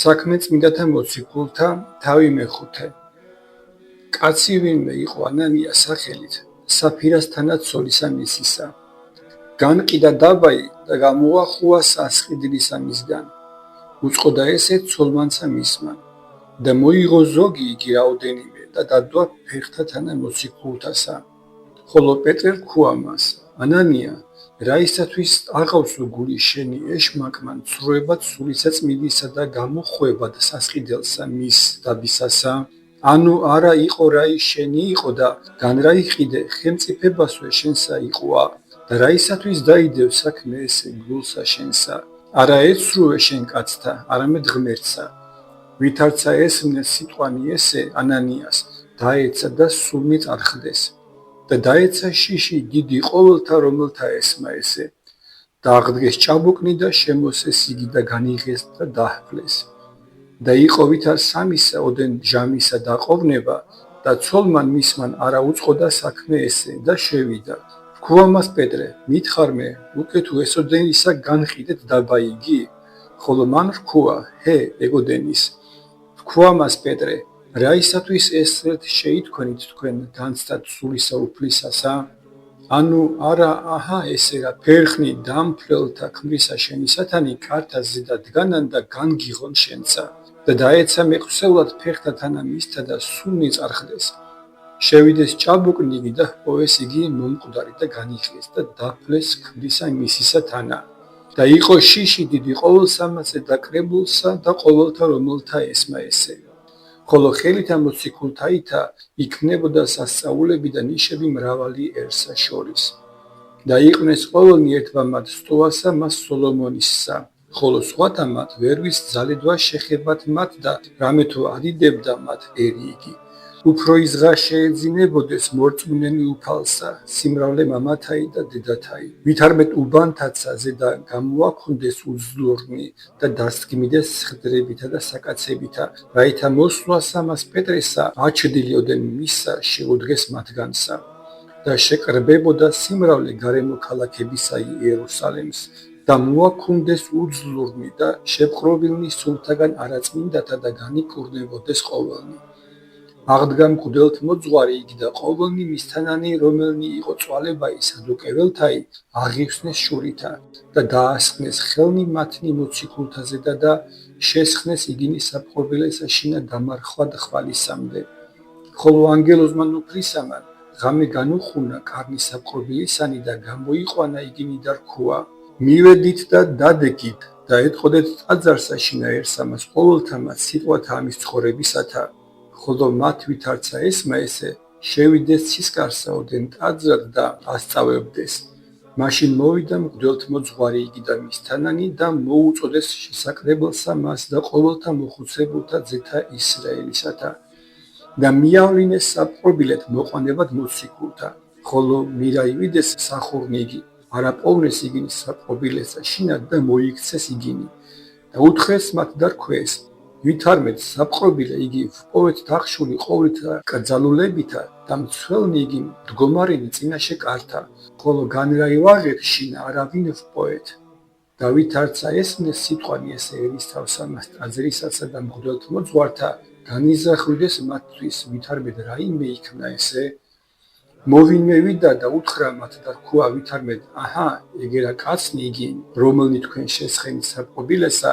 საქმე წმინდათა მოციქულთა თავი მეხუთე. კაცი ვინმე იყო ანანია სახელით, საფირასთანაც სოლისა მისისა. განყიდა დაბაი და გამოახუა სასყიდლისა მისგან. უწყოდა ესე ცოლმანცა მისმა და მოიღო ზოგი იგი რაოდენიმე და დადვა ფეხთათანა მოციქულთასა. ხოლო პეტრე რქუა მას, ანანია, რაისათვის აღავსო გული შენი ეშმაკმან ცრუებად სულისაწმინდისა და გამოხვევად სასყიდელსა მის დაბისასა? ანუ არა იყო რაი შენი იყო და განრაიყიდე ხელმწიფებასვე შენსა იყოა და რაისათვის დაიდევ საქმე ესე გულსა შენსა? არა ეცრუე შენ კაცთა, არამედ ღმერთსა. ვითარცა ესმნე სიტყვანი ესე ანანიას დაეცა და სულმი წარხდეს. და დაეცა შიში დიდი ყოველთა რომელთა ესმა ესე. დააღდგეს ჭაბუკნი და შემოსეს იგი და განიღეს და დაჰფლეს. და იყო ვითარ სამისა ოდენ ჟამისა დაყოვნება და ცოლმან მისმან არა უწყოდა საქმე ესე და შევიდა. რქუა მას პეტრე, მითხარმე, უკვე თუ ესოდენისა განყიდეთ დაბა იგი? ხოლო მან რქუა, ჰე, ეგოდენის. რქუა მას პეტრე, რაისათვის ესრეთ შეითქვენით თქვენ განცდად სულისა უფლისასა? ანუ არა აჰა ესე რა ფერხნი დამფლელთა ქმრისა შენისათანი კარტა ზედა დგანან და განგიღონ შენცა. და დაეცა მეყვრსეულად ფეხთათანა მისთა და სულნი წარხდეს. შევიდეს ჭაბუკნი იგი და ჰპოვეს იგი მომკვდარი და განიხეს და დაფლეს ქმრისა მისისათანა. და იყო შიში დიდი ყოველსამასე და კრებულსა და ყოველთა რომელთა ესმა ესე. ხოლო ხელითა მოციქულთაითა იქნებოდა სასწაულები და ნიშები მრავალიერსა შორის. და იყვნენ ყოველნი ერთბამად სტოვასა მას სოლომონისსა. ხოლო სხვათა მათ ვერვის ძალედვა შეხებათ მათ და რამე თუ ადიდებდა მათ ერი იგი. უფრო იზღა შეეძინებოდეს მორწმუნენი უფალსა, სიმრავლე მამათაი და დედათაი. ვითარმეთ უბანთაცა ზედა გამოაქვნდეს უძლურნი და დასდგმიდეს სხდრებითა და საკაცებითა, რაითა მოსვლასა მას პეტრესა აჩდილიოდენ მისსა შეუდგეს მათგანსა. და შეკრებებოდა სიმრავლე გარემო ქალაქებისა იერუსალემს. და მოაქვნდეს უძლურნი და შეპყრობილნი სულთაგან არაწმინდათა და განიკურნებოდეს ყოველნი. აღდგა მღვდელთ მოძღვარი იგი და ყოველნი მისთანანი რომელნი იყო წვალებაი სადუკეველთაი აღიხსნეს შურითა და დაასხნეს ხელნი მათნი მოციქულთაზედა და შესხნეს იგინი საპყრობილესა შინა დამარხვად ხვალისამდე. ხოლო ანგელოზმა ნუფრისამან ღამე განუხუნა კარნი საპყრობილისანი და გამოიყვანა იგინი და რქუა, მივედით და დადეგით და ეტყოდეთ ტაძარსა შინაერსამას ყოველთა მათ სიტყვათა ამის ცხოვრებისათა. ხოლო მათ ვითარცა ესმა ესე შევიდეს ცისკარსა ოდენ ტაძრად და ასწავებდეს. მაშინ მოვიდა მღვდელთმოძღვარი იგი და მისთანანი და მოუწოდეს შესაკრებელსა მას და ყოველთა მოხუცებულთა ძეთა ისრაელისათა. და მიავლინეს საპყრობილეთ მოყვანებად მოციქულთა. ხოლო მირაივიდეს სახურნი იგი, არა პოვნეს იგინი საპყრობილესა შინად და მოიქცეს იგინი. და უთხრეს მათ და რქვეს, ვითარმეთ საპყრობილე იგი ვპოვეთ დახშული ყოვლითა კრძალულებითა და მცველნი იგი მდგომარენი წინაშე კართა, ხოლო განრაივაღეთ შინა არავინ ვპოვეთ. და ვითარცა ესმნეს სიტყვანი ესე ერისთავსა მას ტაძრისასა და მღვდელთმოძღვართა განიზრახვიდეს მათთვის ვითარმედ რაიმე იქნა ესე. მოვინმევიდა და უთხრა მათ და რქუა ვითარმედ აჰა ეგერა კაცნი იგი რომელნი თქვენ შესხენით საპყრობილესა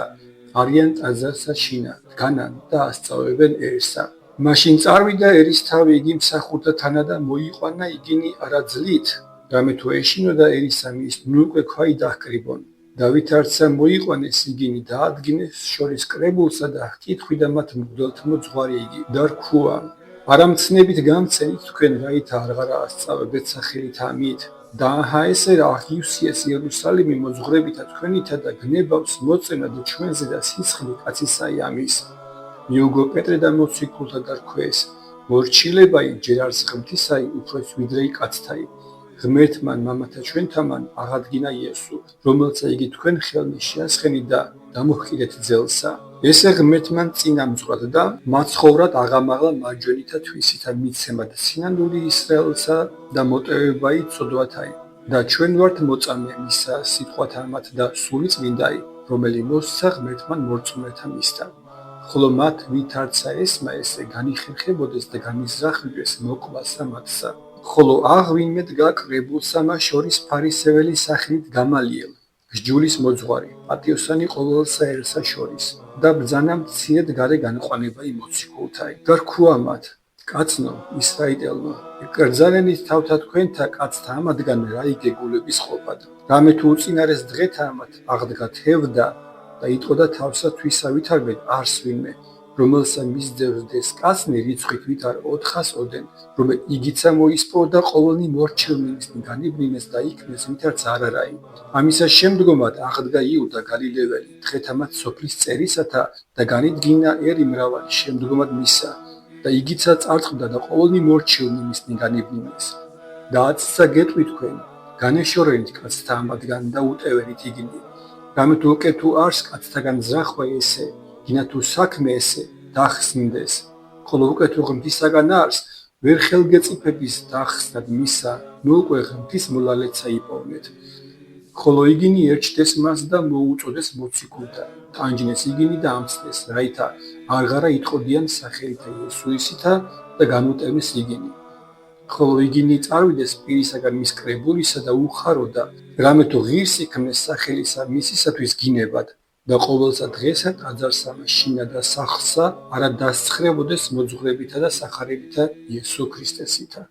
არიან ტაძარსა შინა დგანან და ასწავებენერსა. მაშინ წარვიდა ერისთავი იგი მსახურთა თანა და მოიყვანა იგინი არა ძლით, რამე თუ ეშინოდა ერისა მის ნუ უკვე ქვაი დაჰკრიბონ. და ვითარცა მოიყვანეს იგინი და ადგინეს შორის კრებულსა და ჰკითხვიდა მათ მღვდელთმოძღვარი იგი და რქუა, არა მცნებით გამცენით თქვენ რაითა აღარა ასწავებდეთ სახელით ამით? და აჰა ესე რა აღივსიეს იერუსალიმი მოძღვრებითა თქვენითა და გნებავს მოწენა და ჩვენზე და სისხლი კაცისაი ამის. მიუგო პეტრე და მოციქულთა და რქვეს, მორჩილებაი ჯერ არც ღმრთისაი უფროს ვიდრე კაცთაი. ღმერთმან მამათა ჩვენთამან აღადგინა იესო, რომელცა იგი თქვენ ხელნი შეასხენით და დამოჰკიდეთ ძელსა. ესე ღმერთმან წინამძღვრად და მაცხოვრად აღამაღლა მარჯვენითა თვისითა მიცემად სინამდვილე ისრაელსა და მოტევებაი წოდვათაი. და ჩვენ ვართ მოწამე მისა სიტყვათა მათ და სული წმინდაი, რომელი მოსცა ღმერთმან მორწმუნეთა მისთა. ხოლო მათ ვითარცა ესმა ესე განიხერხებოდეს და განიზრახილდეს მოკლასა მათსა. ხოლო აღვინმე დგა კრებულსა მას შორის ფარისეველი სახელით გამალიელ, სჯულის მოძღვარი, პატიოსანი ყოველსა ერსა შორის და ბრძანა მცირედ გარე განყვანება იმოციქულთაი. და რქუა მათ, კაცნო, ისრაელელო, ეკრძალენით თავთა თქვენთა კაცთა ამადგან რა იგეგულების ყოფად. რამე თუ უწინარეს დღეთა ამათ აღდგა თევდა და იტყოდა თავსა თვისავით არბედ არს ვინმე, რომელსა მისძევდეს კაცნი რიცხვით ვით არ 400 ოდენ, რომ იგიცა მოისპო და ყოველნი მორჩილნინს განიბნინეს და იქნეს ვითარც არ არაი. ამისა შემდგომად აღდგა იუდა გალილეველი დღეთა მათ სოფლის წერისათა და განიდგინა ერი მრავალი შემდგომად მისა და იგიცა წარწყდა და ყოველნი მორჩილნინსნი განიბნინეს. და აცცა გეტყვი თქვენ, განეშორენით კაცთა ამადგან და უტევენით იგინი. რამე თუ უკეთ თუ არს კაცთაგან ზრახვა ესე, გინა თუ საქმე ესე დახსნდეს, ხოლო უკეთ თუ ღმრთისაგან არს, ვერ ხელგეწიფების დახსნად მისა, ნუ უკვე ღმრთის მოლალეცა იპოვნეთ. ხოლო იგინი ერჩდეს მას და მოუწოდეს მოციქულთა, ტანჯნეს იგინი და ამცნეს, რაითა არღარა იტყოდიან სახელითა იესუისითა და განუტევნეს იგინი. ხოლო იგინი წარვიდეს პირისაგან მის კრებულისა და უხაროდა, რამე თუ ღირს იქმნეს სახელისა მისისათვის გინებად და ყოველსა დღესა ტაძარსა შინა და სახლსა არა დასცხრებოდეს მოძღვრებითა და სახარებითა იესო ქრისტესითა.